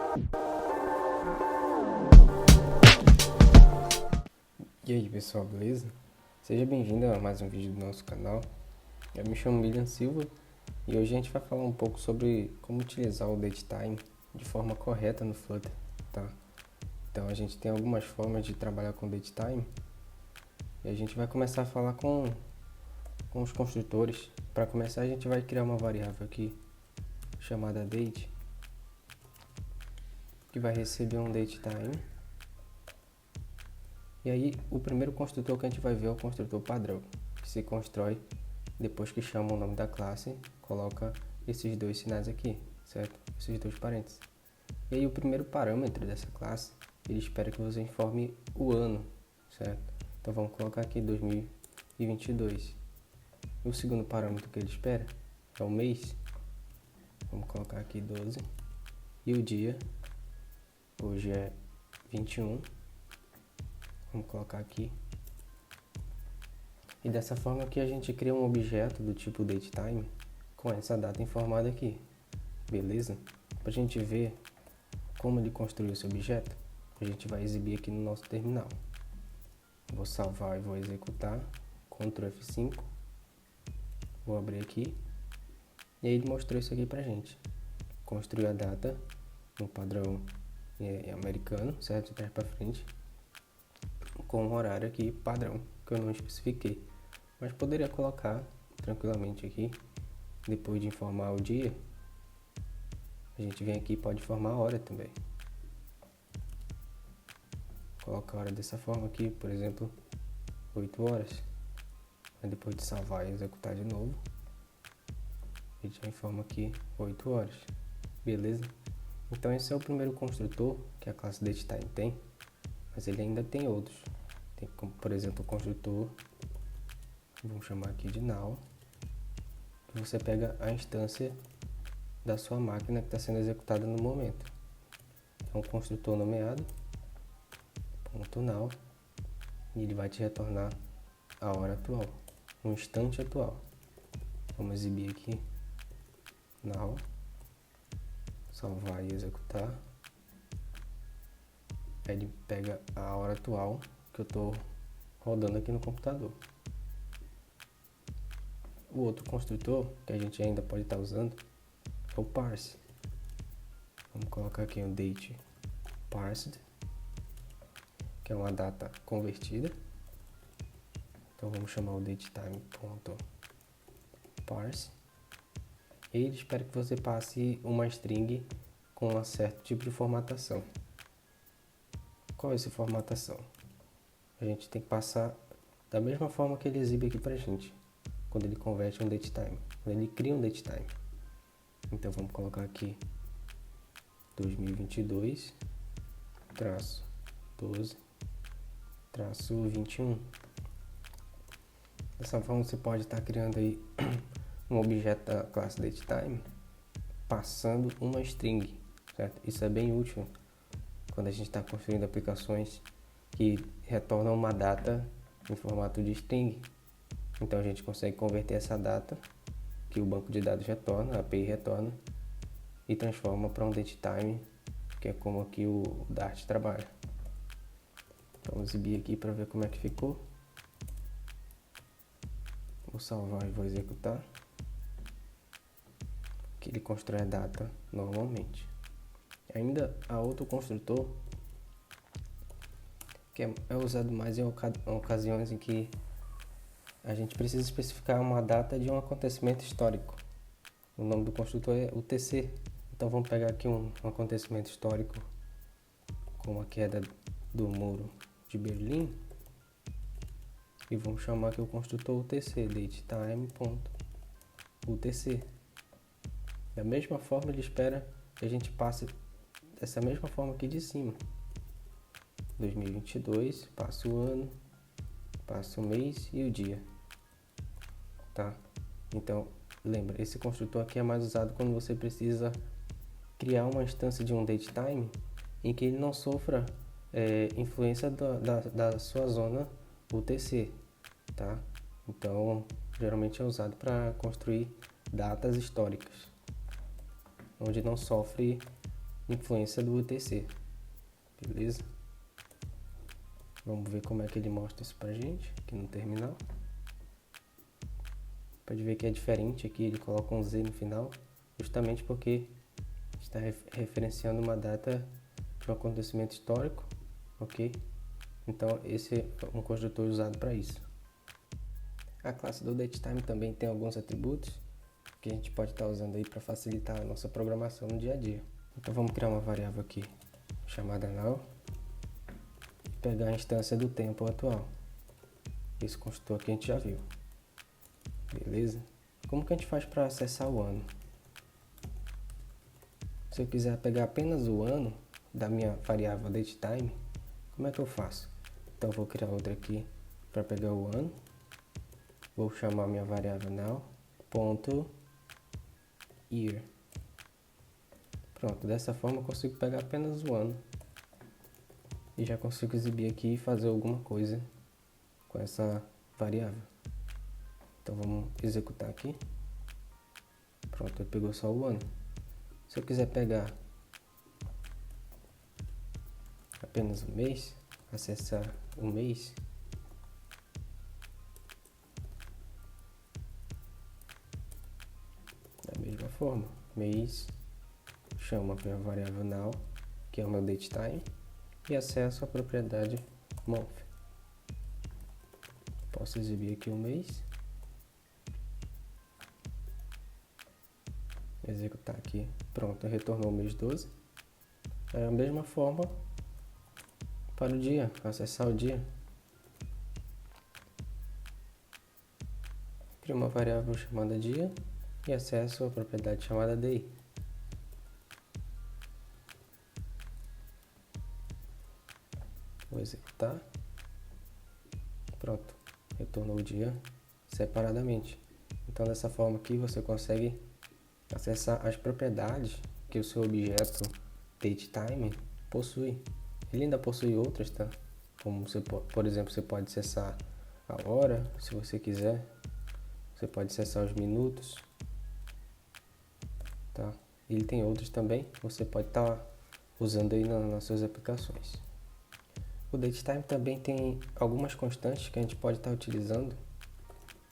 E aí pessoal, beleza? Seja bem-vindo a mais um vídeo do nosso canal. Eu me chamo William Silva e hoje a gente vai falar um pouco sobre como utilizar o datetime de forma correta no Flutter, tá? Então a gente tem algumas formas de trabalhar com datetime e a gente vai começar a falar com os construtores. Para começar, a gente vai criar uma variável aqui chamada date, que vai receber um datetime. E aí, o primeiro construtor que a gente vai ver é o construtor padrão, que se constrói depois que chama o nome da classe, coloca esses dois sinais aqui, certo? Esses dois parênteses. E aí, o primeiro parâmetro dessa classe, ele espera que você informe o ano, certo? Então, vamos colocar aqui 2022. E o segundo parâmetro que ele espera é o mês. Vamos colocar aqui 12. E o dia, hoje é 21. Vamos colocar aqui. E dessa forma aqui a gente cria um objeto do tipo datetime com essa data informada aqui. Beleza? Para a gente ver como ele construiu esse objeto, a gente vai exibir aqui no nosso terminal. Vou salvar e vou executar. Ctrl F5. Vou abrir aqui. E aí ele mostrou isso aqui pra gente. Construiu a data no padrão americano, certo? De trás para frente. Com um horário aqui padrão, que eu não especifiquei. Mas poderia colocar tranquilamente aqui. Depois de informar o dia, a gente vem aqui e pode informar a hora também. Coloca a hora dessa forma aqui, por exemplo, 8 horas. Aí depois de salvar e executar de novo, a gente já informa aqui 8 horas. Beleza? Então esse é o primeiro construtor que a classe datetime tem, mas ele ainda tem outros. Tem como, por exemplo, o construtor, vamos chamar aqui de now, que você pega a instância da sua máquina que está sendo executada no momento. É um construtor nomeado, .now, e ele vai te retornar a hora atual, o instante atual. Vamos exibir aqui now, salvar e executar. Aí ele pega a hora atual que eu estou rodando aqui no computador. O outro construtor que a gente ainda pode estar usando é o parse. Vamos colocar aqui o date parsed, que é uma data convertida. Então vamos chamar o datetime.parse. E ele espera que você passe uma string com um certo tipo de formatação. Qual é essa formatação? A gente tem que passar da mesma forma que ele exibe aqui pra gente, quando ele converte um datetime, quando ele cria um datetime. Então vamos colocar aqui 2022-12-21. Dessa forma você pode estar criando aí um objeto da classe datetime passando uma string, certo? Isso é bem útil quando a gente está construindo aplicações que retornam uma data em formato de string. Então a gente consegue converter essa data que o banco de dados retorna, a API retorna, e transforma para um datetime, que é como aqui o Dart trabalha. Então vou exibir aqui para ver como é que ficou. Vou salvar e vou executar. Que ele constrói a data normalmente. Ainda há outro construtor que é usado mais em ocasiões em que a gente precisa especificar uma data de um acontecimento histórico. O nome do construtor é UTC. Então vamos pegar aqui um acontecimento histórico, como a queda do muro de Berlim, e vamos chamar aqui o construtor UTC, datetime.utc. Da mesma forma ele espera que a gente passe dessa mesma forma aqui de cima. 2022, passa o ano, passa o mês e o dia, tá? Então, lembra, esse construtor aqui é mais usado quando você precisa criar uma instância de um datetime em que ele não sofra influência da sua zona UTC, tá? Então, geralmente é usado para construir datas históricas, onde não sofre influência do UTC, beleza? Vamos ver como é que ele mostra isso pra gente aqui no terminal. Pode ver que é diferente aqui, ele coloca um Z no final, justamente porque está referenciando uma data de um acontecimento histórico, ok? Então esse é um construtor usado para isso. A classe do DateTime também tem alguns atributos que a gente pode estar usando aí para facilitar a nossa programação no dia a dia. Então vamos criar uma variável aqui chamada now e pegar a instância do tempo atual. Esse construtor aqui a gente já viu. Beleza? Como que a gente faz para acessar o ano? Se eu quiser pegar apenas o ano da minha variável DateTime, como é que eu faço? Então eu vou criar outra aqui para pegar o ano. Vou chamar minha variável now.year. Pronto, dessa forma eu consigo pegar apenas o ano. E já consigo exibir aqui e fazer alguma coisa com essa variável. Então vamos executar aqui. Pronto, ele pegou só o ano. Se eu quiser pegar apenas o mês, acessar o mês, da mesma forma, mês, chama a variável now, que é o meu DateTime, e acesso a propriedade month. Posso exibir aqui o mês, executar aqui, pronto, retornou o mês 12. É a mesma forma para o dia, acessar o dia. Crio uma variável chamada dia e acesso a propriedade chamada day. Vou executar. Pronto, retornou o dia separadamente. Então dessa forma aqui você consegue acessar as propriedades que o seu objeto DateTime possui. Ele ainda possui outras, tá? Como você, por exemplo, você pode acessar a hora, se você quiser. Você pode acessar os minutos, tá? Ele tem outros também, você pode estar usando aí nas suas aplicações. O DateTime também tem algumas constantes que a gente pode estar utilizando,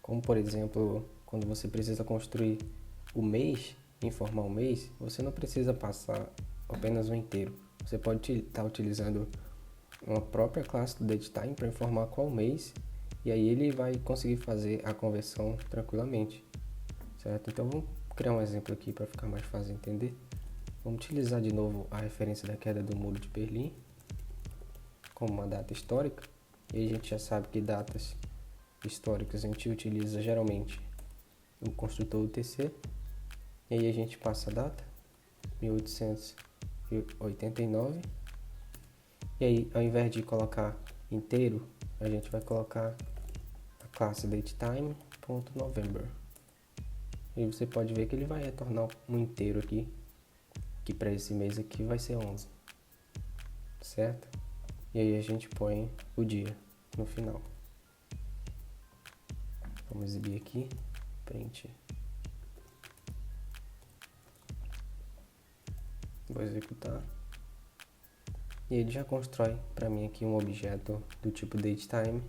como por exemplo, quando você precisa construir o mês, informar o mês, você não precisa passar apenas o inteiro. Você pode estar utilizando uma própria classe do DateTime para informar qual mês, e aí ele vai conseguir fazer a conversão tranquilamente, certo? Então vamos criar um exemplo aqui para ficar mais fácil de entender. Vamos utilizar de novo a referência da queda do Muro de Berlim como uma data histórica, e a gente já sabe que datas históricas a gente utiliza geralmente o construtor UTC, e aí a gente passa a data, 1889, e aí ao invés de colocar inteiro, a gente vai colocar a classe DateTime.November, e você pode ver que ele vai retornar um inteiro aqui, que para esse mês aqui vai ser 11, certo? E aí a gente põe o dia no final. Vamos exibir aqui, print. Vou executar. E ele já constrói para mim aqui um objeto do tipo DateTime.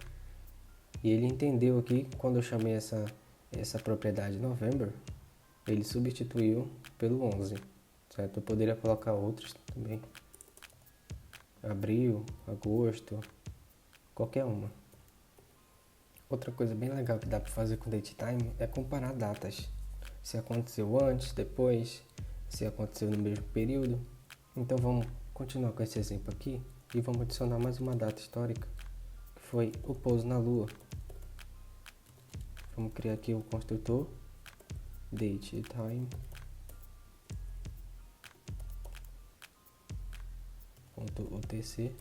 E ele entendeu aqui, quando eu chamei essa propriedade November, ele substituiu pelo 11, certo? Eu poderia colocar outros também. Abril, agosto, qualquer uma. Outra coisa bem legal que dá para fazer com DateTime é comparar datas. Se aconteceu antes, depois, se aconteceu no mesmo período. Então vamos continuar com esse exemplo aqui e vamos adicionar mais uma data histórica, que foi o pouso na Lua. Vamos criar aqui o construtor DateTime. .utc.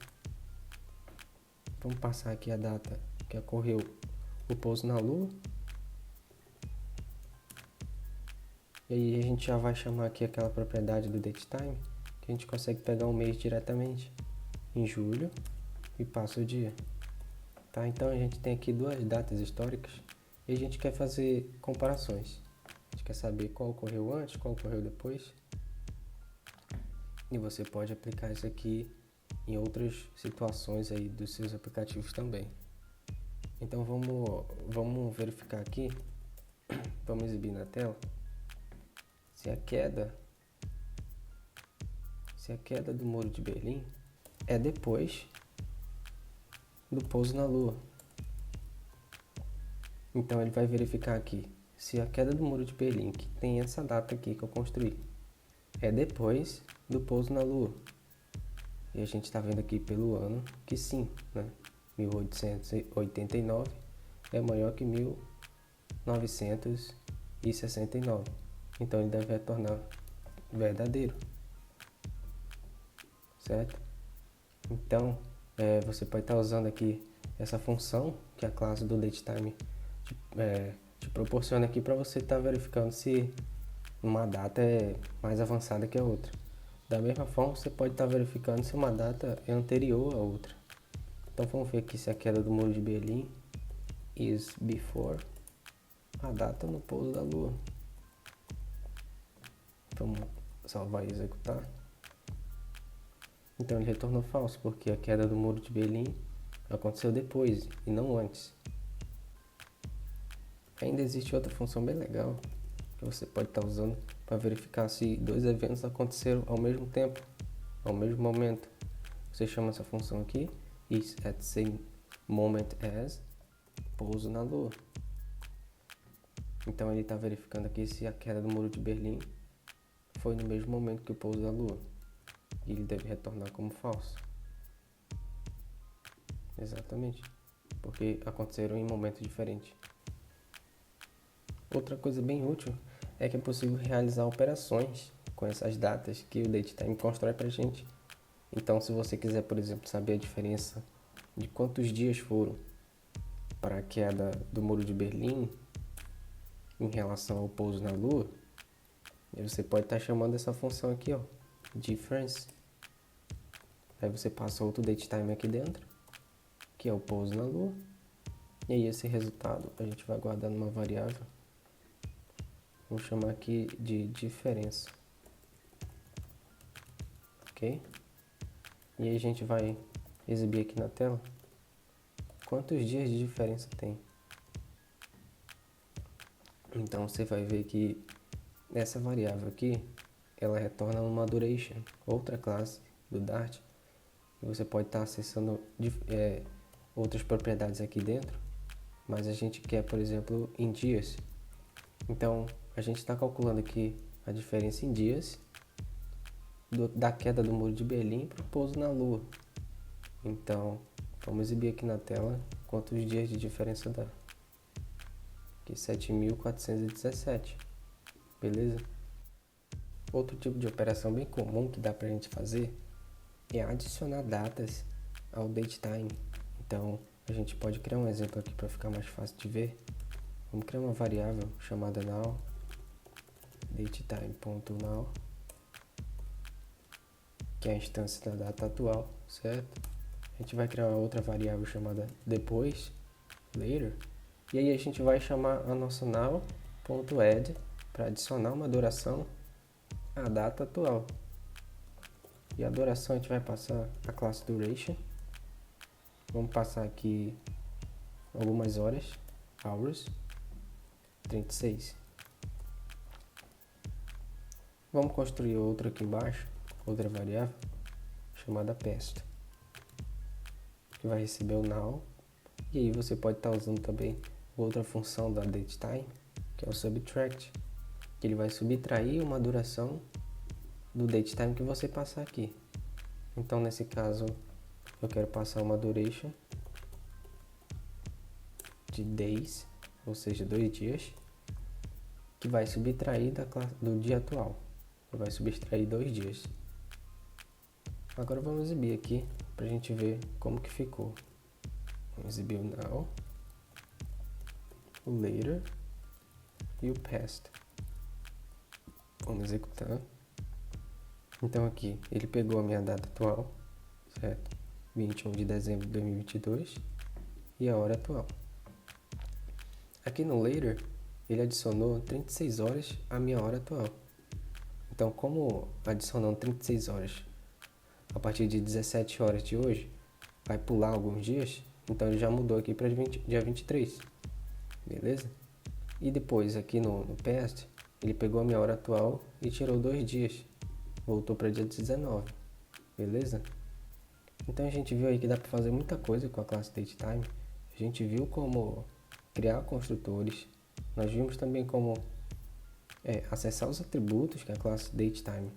Vamos passar aqui a data que ocorreu o pouso na Lua. E aí a gente já vai chamar aqui aquela propriedade do DateTime, que a gente consegue pegar um mês diretamente, em julho, e passa o dia. Tá? Então a gente tem aqui duas datas históricas e a gente quer fazer comparações. A gente quer saber qual ocorreu antes, qual ocorreu depois. E você pode aplicar isso aqui em outras situações aí dos seus aplicativos também. Então vamos verificar aqui, vamos exibir na tela, se a queda do Muro de Berlim é depois do pouso na Lua. Então ele vai verificar aqui se a queda do Muro de Berlim, que tem essa data aqui que eu construí, é depois do pouso na Lua. E a gente está vendo aqui pelo ano que sim, né? 1889 é maior que 1969. Então ele deve retornar verdadeiro, certo? Então você pode estar usando aqui essa função que a classe do datetime te proporciona aqui para você estar verificando se uma data é mais avançada que a outra. Da mesma forma, você pode estar verificando se uma data é anterior a outra. Então vamos ver aqui se a queda do Muro de Berlim is before a data no pouso da Lua. Vamos salvar e executar. Então ele retornou falso, porque a queda do Muro de Berlim aconteceu depois e não antes. Ainda existe outra função bem legal que você pode estar usando para verificar se dois eventos aconteceram ao mesmo tempo, ao mesmo momento. Você chama essa função aqui, is at the same moment as, pouso na Lua. Então ele está verificando aqui se a queda do Muro de Berlim foi no mesmo momento que o pouso da Lua. E ele deve retornar como falso. Exatamente, porque aconteceram em momentos diferentes. Outra coisa bem útil é que é possível realizar operações com essas datas que o datetime constrói para a gente. Então, se você quiser, por exemplo, saber a diferença de quantos dias foram para a queda do Muro de Berlim em relação ao pouso na Lua, você pode estar chamando essa função aqui, ó, difference. Aí você passa outro datetime aqui dentro, que é o pouso na Lua, e aí esse resultado a gente vai guardar numa variável. Vamos chamar aqui de diferença, ok? E aí a gente vai exibir aqui na tela quantos dias de diferença tem. Então você vai ver que essa variável aqui, ela retorna uma duration, outra classe do Dart. E você pode estar acessando outras propriedades aqui dentro, mas a gente quer, por exemplo, em dias. Então a gente está calculando aqui a diferença em dias da queda do Muro de Berlim para o pouso na Lua. Então vamos exibir aqui na tela quantos dias de diferença dá. Aqui 7.417, beleza? Outro tipo de operação bem comum que dá pra gente fazer é adicionar datas ao datetime. Então a gente pode criar um exemplo aqui para ficar mais fácil de ver. Vamos criar uma variável chamada now, datetime.now, que é a instância da data atual, certo? A gente vai criar uma outra variável chamada depois, later, e aí a gente vai chamar a nossa now.add para adicionar uma duração à data atual. E a duração a gente vai passar a classe duration. Vamos passar aqui algumas horas, hours, 36. Vamos construir outra aqui embaixo, outra variável, chamada past, que vai receber o now. E aí você pode estar usando também outra função da datetime, que é o subtract, que ele vai subtrair uma duração do datetime que você passar aqui. Então nesse caso eu quero passar uma duration de days, ou seja, 2 dias, que vai subtrair do dia atual. Vai subtrair 2 dias. Agora vamos exibir aqui para a gente ver como que ficou. Vamos exibir o now, o later e o past. Vamos executar. Então aqui ele pegou a minha data atual, certo? 21 de dezembro de 2022 e a hora atual. Aqui no later ele adicionou 36 horas à minha hora atual. Então, como adicionando 36 horas a partir de 17 horas de hoje, vai pular alguns dias, então ele já mudou aqui para dia 23, beleza? E depois aqui no past, ele pegou a minha hora atual e tirou 2 dias, voltou para dia 19, beleza? Então a gente viu aí que dá para fazer muita coisa com a classe DateTime. A gente viu como criar construtores, nós vimos também como acessar os atributos que a classe DateTime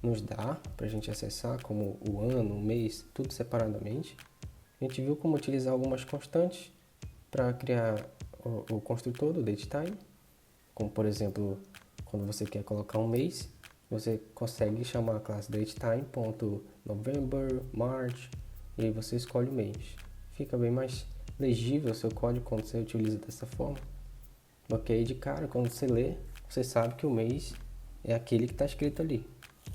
nos dá para a gente acessar, como o ano, o mês, tudo separadamente. A gente viu como utilizar algumas constantes para criar o construtor do DateTime, como por exemplo, quando você quer colocar um mês, você consegue chamar a classe datetime.november, March, e aí você escolhe o mês. Fica bem mais legível o seu código quando você utiliza dessa forma. Ok, de cara, quando você lê, você sabe que o mês é aquele que está escrito ali.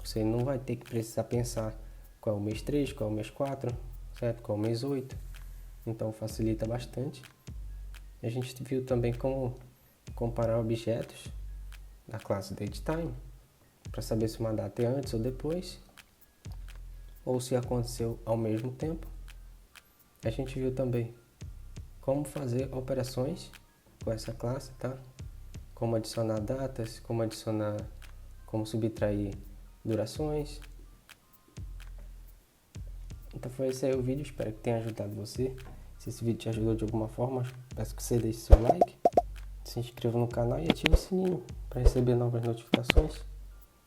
Você não vai ter que precisar pensar qual é o mês 3, qual é o mês 4, certo? Qual é o mês 8. Então facilita bastante. A gente viu também como comparar objetos da classe DateTime para saber se uma data é antes ou depois, ou se aconteceu ao mesmo tempo. A gente viu também como fazer operações com essa classe, tá? Como adicionar datas, como subtrair durações. Então foi esse aí o vídeo, espero que tenha ajudado você. Se esse vídeo te ajudou de alguma forma, peço que você deixe seu like, se inscreva no canal e ative o sininho para receber novas notificações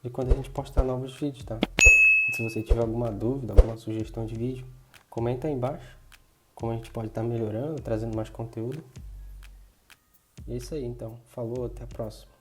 de quando a gente postar novos vídeos, tá? Se você tiver alguma dúvida, alguma sugestão de vídeo, comenta aí embaixo como a gente pode estar melhorando, trazendo mais conteúdo. E é isso aí então, falou, até a próxima.